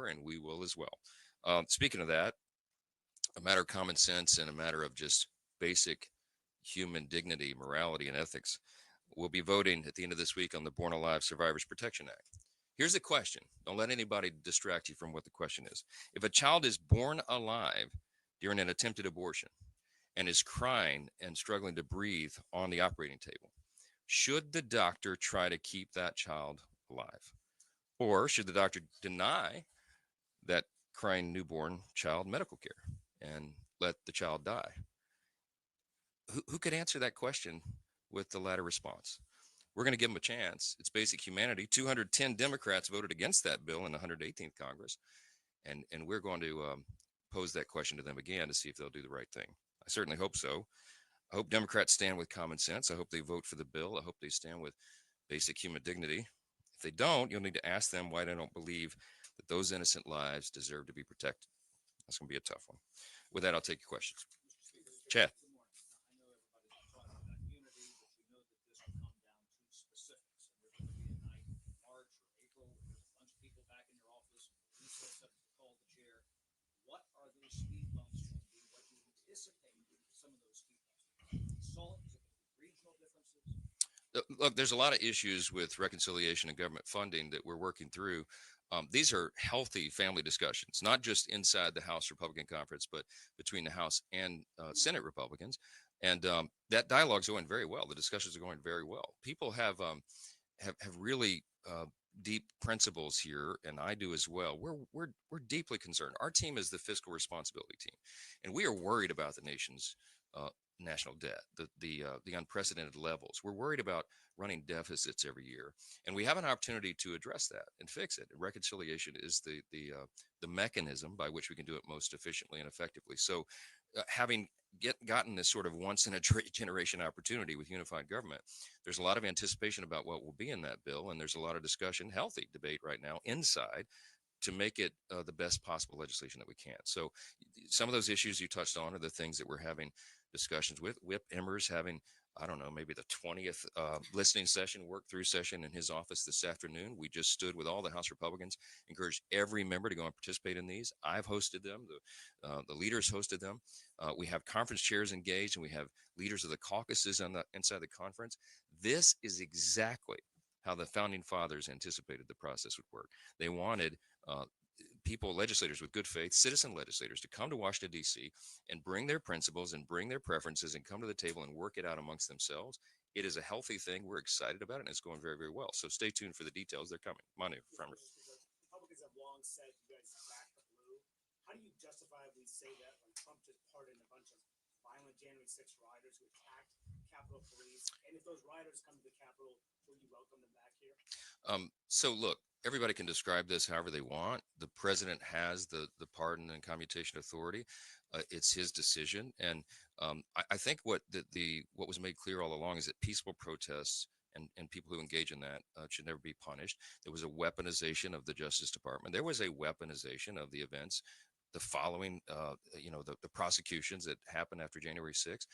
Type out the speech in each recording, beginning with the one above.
power, and we will as well. Speaking of that, a matter of common sense and a matter of just basic human dignity, morality, and ethics, we'll be voting at the end of this week on the Born Alive Survivors Protection Act. Here's the question. Don't let anybody distract you from what the question is. If a child is born alive during an attempted abortion and is crying and struggling to breathe on the operating table, should the doctor try to keep that child alive? Or should the doctor deny that crying newborn child medical care and let the child die? Who could answer that question with the latter response? We're going to give them a chance. It's basic humanity. 210 Democrats voted against that bill in the 118th Congress. And we're going to pose that question to them again to see if they'll do the right thing. I certainly hope so. I hope Democrats stand with common sense. I hope they vote for the bill. I hope they stand with basic human dignity. If they don't, you'll need to ask them why they don't believe that those innocent lives deserve to be protected. That's going to be a tough one. With that, I'll take your questions. Chad. Look, there's a lot of issues with reconciliation and government funding that we're working through. These are healthy family discussions, not just inside the House Republican Conference, but between the House and Senate Republicans. And that dialogue's going very well. The discussions are going very well. People have really deep principles here, and I do as well. We're deeply concerned. Our team is the fiscal responsibility team, and we are worried about the nation's national debt, the unprecedented levels. We're worried about running deficits every year, and we have an opportunity to address that and fix it. Reconciliation is the mechanism by which we can do it most efficiently and effectively. So, having gotten this sort of once in a generation opportunity with unified government, there's a lot of anticipation about what will be in that bill, and there's a lot of discussion, healthy debate right now inside to make it the best possible legislation that we can. So some of those issues you touched on are the things that we're having discussions with. Whip Emmer's having, I don't know, maybe the 20th listening session, work through session in his office this afternoon. We just stood with all the House Republicans, encouraged every member to go and participate in these. I've hosted them. The leaders hosted them. We have conference chairs engaged, and we have leaders of the caucuses inside the conference. This is exactly how the founding fathers anticipated the process would work. They wanted people, legislators with good faith, citizen legislators, to come to Washington, D.C. and bring their principles and bring their preferences and come to the table and work it out amongst themselves. It is a healthy thing. We're excited about it, and it's going very, very well. So stay tuned for the details. They're coming. Manu, Farmer. Republicans have long said you guys back the blue. How do you justifiably say that when Trump just pardoned a bunch of violent January 6 rioters who attacked Capitol Police? And if those rioters come to the Capitol, will you welcome them back here? So look, everybody can describe this however they want. The president has the pardon and commutation authority. It's his decision, and I think what was made clear all along is that peaceful protests and people who engage in that should never be punished. There was a weaponization of the Justice Department. There was a weaponization of the events. The following, the prosecutions that happened after January 6th.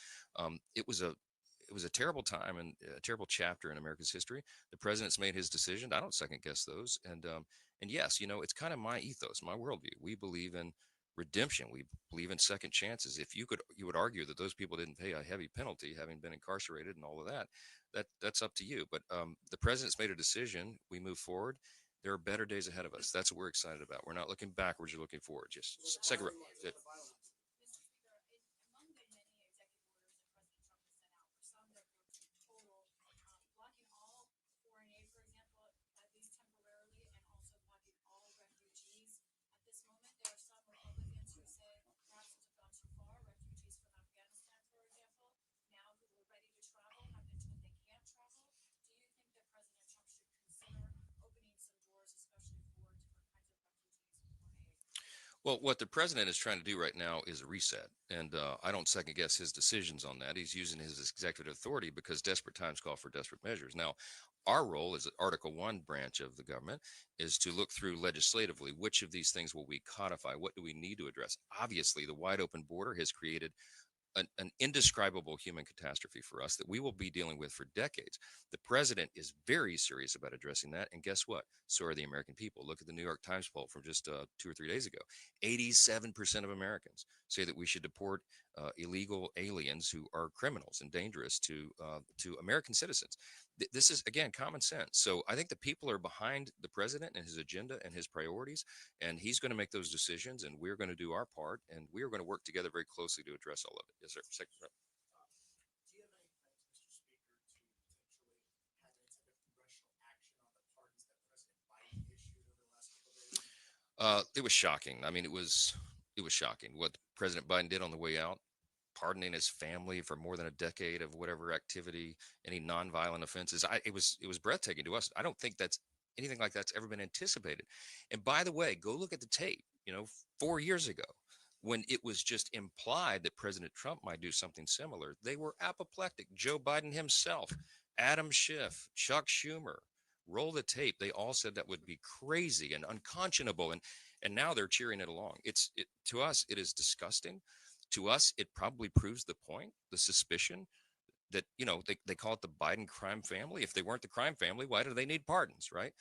It was a terrible time and a terrible chapter in America's history. The president's made his decision. I don't second guess those. And yes, it's kind of my ethos, my worldview. We believe in redemption. We believe in second chances. If you would argue that those people didn't pay a heavy penalty, having been incarcerated and all of that, that's up to you. But the president's made a decision. We move forward. There are better days ahead of us. That's what we're excited about. We're not looking backwards. We're looking forward. Just second. Well, what the president is trying to do right now is a reset, and I don't second guess his decisions on that. He's using his executive authority because desperate times call for desperate measures. Now, our role as Article 1 branch of the government is to look through legislatively which of these things will we codify, what do we need to address. Obviously, the wide open border has created an indescribable human catastrophe for us that we will be dealing with for decades. The president is very serious about addressing that. And guess what? So are the American people. Look at the New York Times poll from just 2 or 3 days ago. 87% of Americans say that we should deport illegal aliens who are criminals and dangerous to American citizens. This is, again, common sense. So I think the people are behind the president and his agenda and his priorities, and he's going to make those decisions, and we're going to do our part, and we are going to work together very closely to address all of it. Yes, sir. Second. Do you have any plans, Mr. Speaker, to potentially have any type of congressional action on the pardons that President Biden issued over the last couple of days? It was shocking. I mean, it was shocking what President Biden did on the way out, pardoning his family for more than a decade of whatever activity, any nonviolent offenses. It was breathtaking to us. I don't think that's anything like that's ever been anticipated. And by the way, go look at the tape. 4 years ago, when it was just implied that President Trump might do something similar, they were apoplectic. Joe Biden himself, Adam Schiff, Chuck Schumer. Roll the tape. They all said that would be crazy and unconscionable, and now they're cheering it along. To us, it is disgusting. To us, it probably proves the point, the suspicion that, they call it the Biden crime family. If they weren't the crime family, why do they need pardons, right?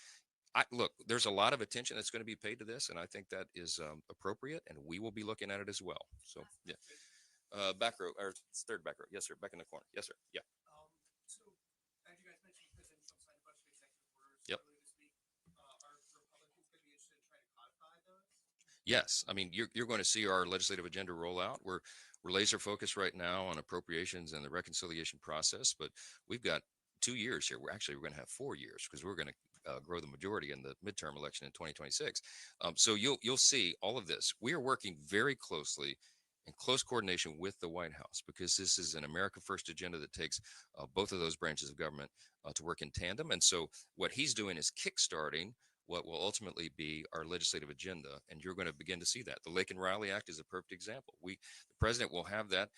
Look, there's a lot of attention that's going to be paid to this, and I think that is appropriate, and we will be looking at it as well. So, yeah. Back row, or third back row. Yes, sir. Back in the corner. Yes, sir. Yeah. So, as you guys mentioned, President Trump signed a bunch of executive orders Yep. earlier this week. Are Republicans going to be interested in trying to codify those? Yes, I mean, you're going to see our legislative agenda roll out. We're laser focused right now on appropriations and the reconciliation process, but we've got 2 years here. We're going to have 4 years because we're going to grow the majority in the midterm election in 2026. So you'll see all of this. We are working very closely in close coordination with the White House because this is an America First agenda that takes both of those branches of government to work in tandem. And so what he's doing is kickstarting what will ultimately be our legislative agenda, and you're going to begin to see that. The Lake and Riley Act is a perfect example. The president will have that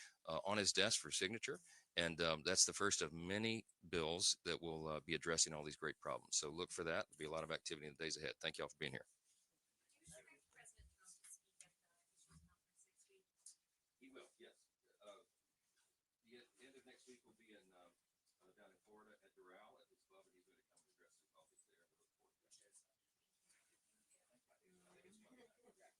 on his desk for signature, and that's the first of many bills that will be addressing all these great problems. So look for that. There'll be a lot of activity in the days ahead. Thank you all for being here. He will, yes. The end of next week will be in down in Florida at Doral at his club, and he's going to come and address the caucus there. We look forward to that.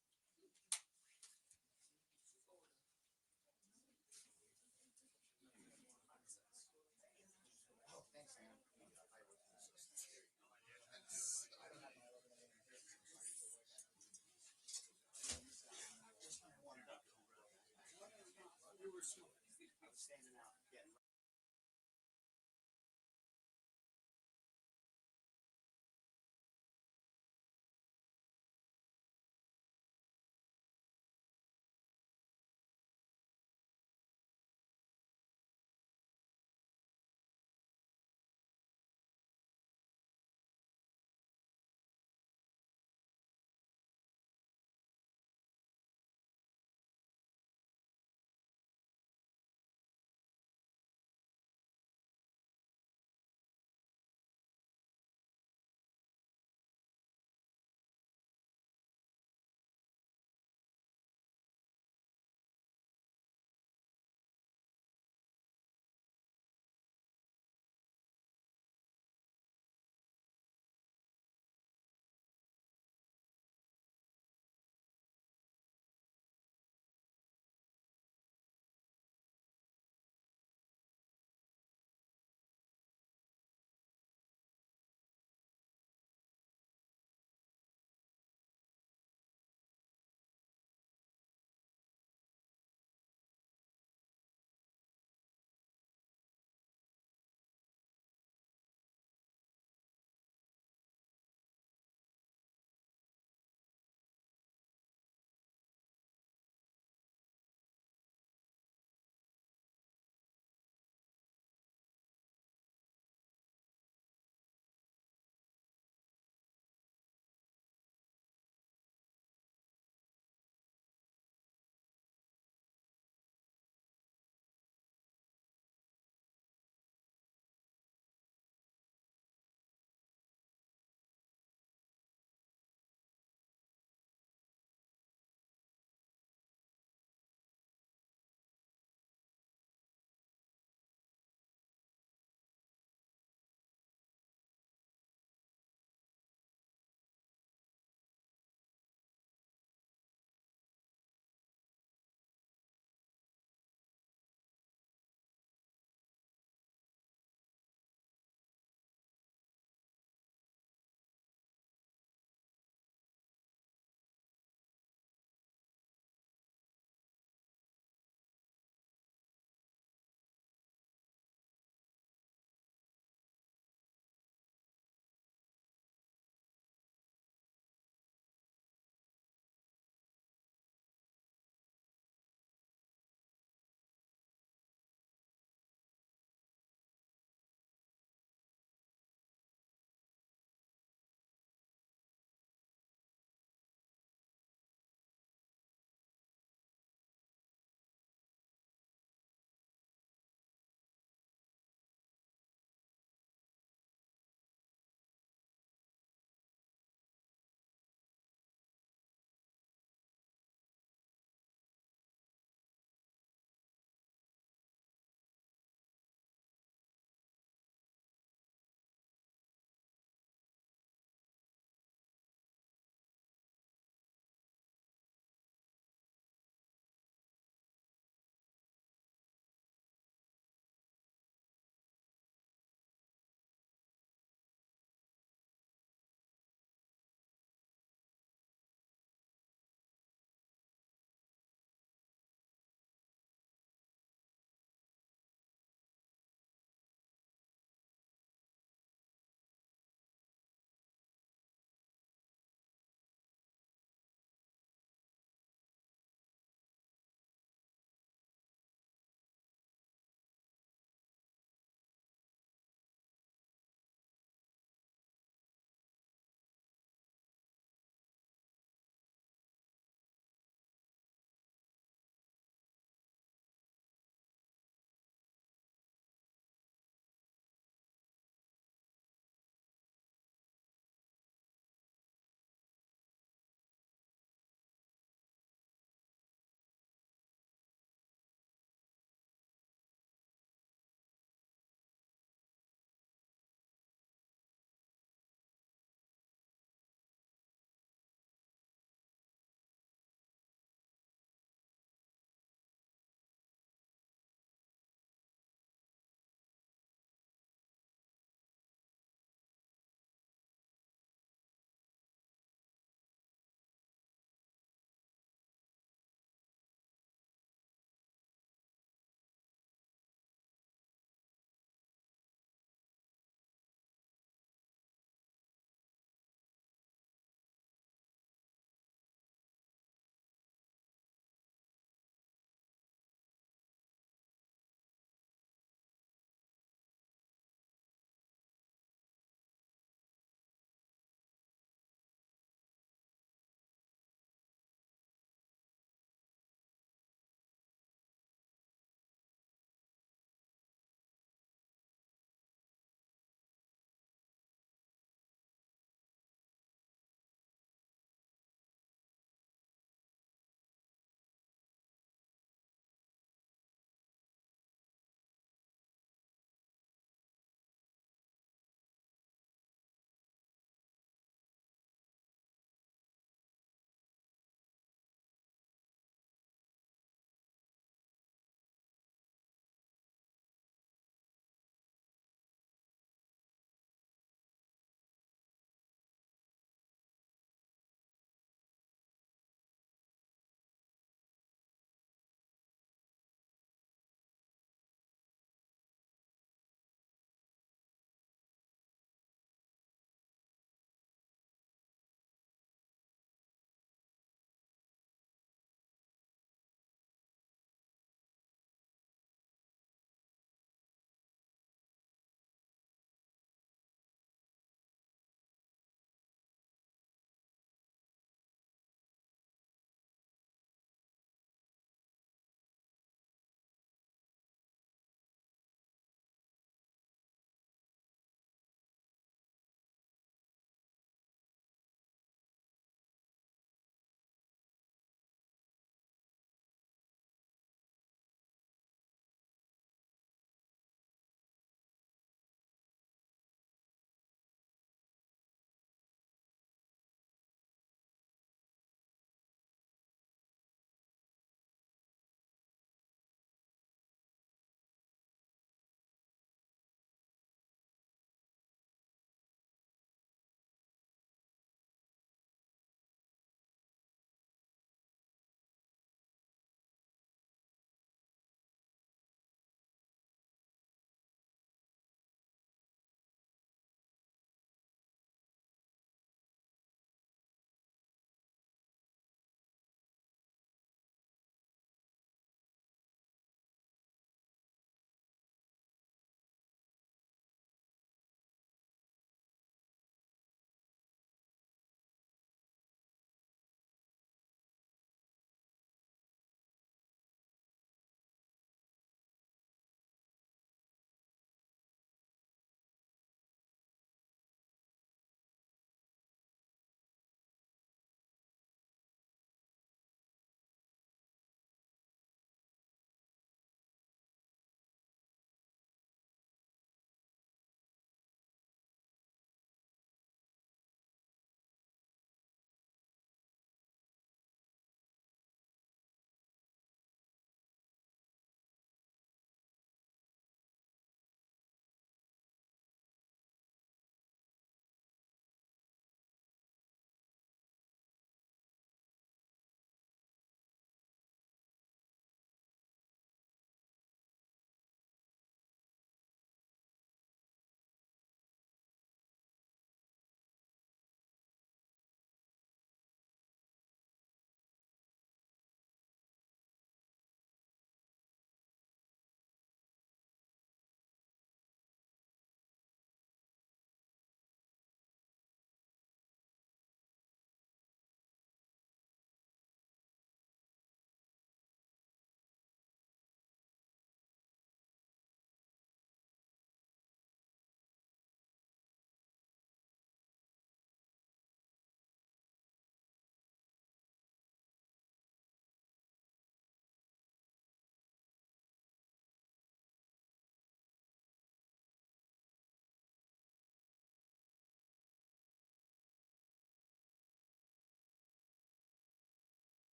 Standing out.